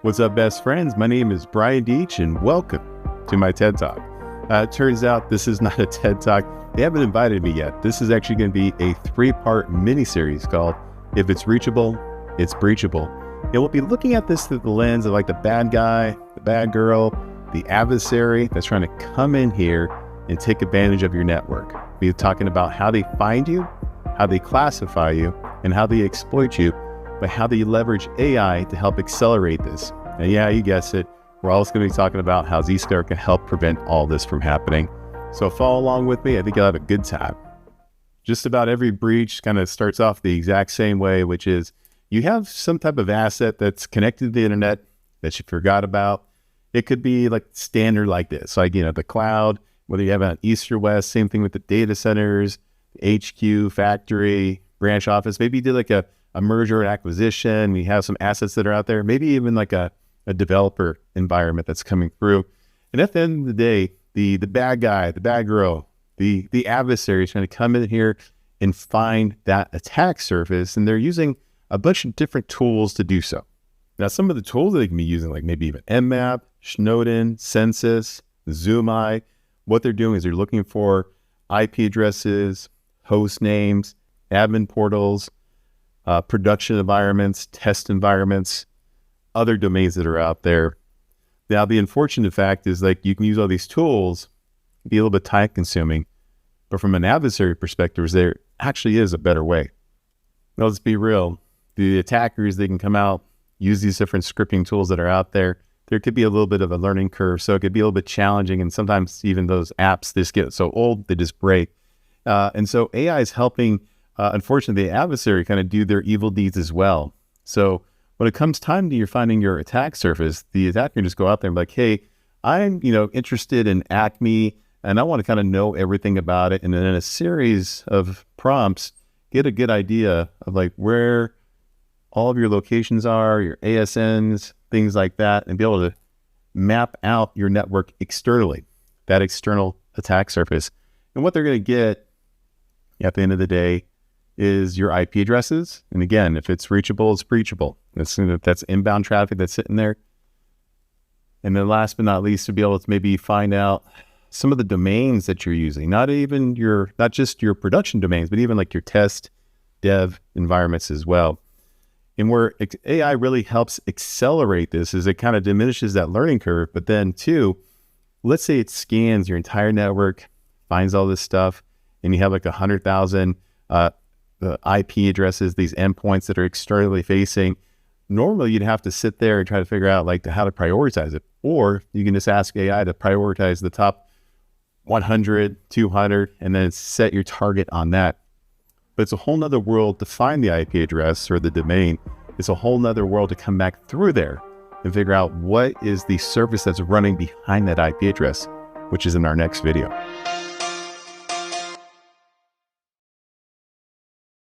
What's up, best friends? My name is Brian Deach, and welcome to my TED Talk. It turns out this is not a TED Talk. They haven't invited me yet. This is actually going to be a 3-part mini-series called If It's Reachable, It's Breachable. And we'll be looking at this through the lens of like the bad guy, the bad girl, the adversary that's trying to come in here and take advantage of your network. We'll be talking about how they find you, how they classify you, and how they exploit you, but how they leverage AI to help accelerate this. And yeah, you guessed it, we're also going to be talking about how Zscaler can help prevent all this from happening. So follow along with me. I think you'll have a good time. Just about every breach kind of starts off the exact same way, which is you have some type of asset that's connected to the internet that you forgot about. It could be like standard like this, like, the cloud, whether you have it on east or west, same thing with the data centers, HQ, factory, branch office. Maybe you did like a merger and acquisition. We have some assets that are out there, maybe even like a developer environment that's coming through. And at the end of the day, the bad guy, the bad girl, the adversary is trying to come in here and find that attack surface. And they're using a bunch of different tools to do so. Now, some of the tools that they can be using, like maybe even Nmap, Snowden, Census, Zoom-I, what they're doing is they're looking for IP addresses, host names, admin portals, production environments, test environments, other domains that are out there. Now, the unfortunate fact is like you can use all these tools, be a little bit time consuming, but from an adversary perspective, there actually is a better way. Now, let's be real. The attackers, they can come out, use these different scripting tools that are out there. There could be a little bit of a learning curve, so it could be a little bit challenging, and sometimes even those apps, they just get so old, they just break. And so AI is helping, unfortunately, the adversary kind of do their evil deeds as well. So when it comes time to finding your attack surface, the attacker can just go out there and be like, hey, I'm interested in Acme, and I want to kind of know everything about it. And then in a series of prompts, get a good idea of like where all of your locations are, your ASNs, things like that, and be able to map out your network externally, that external attack surface. And what they're going to get at the end of the day is your IP addresses. And again, if it's reachable, it's breachable. That's inbound traffic that's sitting there. And then last but not least, to be able to maybe find out some of the domains that you're using, not just your production domains, but even like your test dev environments as well. And where AI really helps accelerate this is it kind of diminishes that learning curve. But then too, let's say it scans your entire network, finds all this stuff, and you have like 100,000 IP addresses, these endpoints that are externally facing. Normally, you'd have to sit there and try to figure out like how to prioritize it. Or you can just ask AI to prioritize the top 100, 200, and then set your target on that. But it's a whole nother world to find the IP address or the domain. It's a whole nother world to come back through there and figure out what is the service that's running behind that IP address, which is in our next video.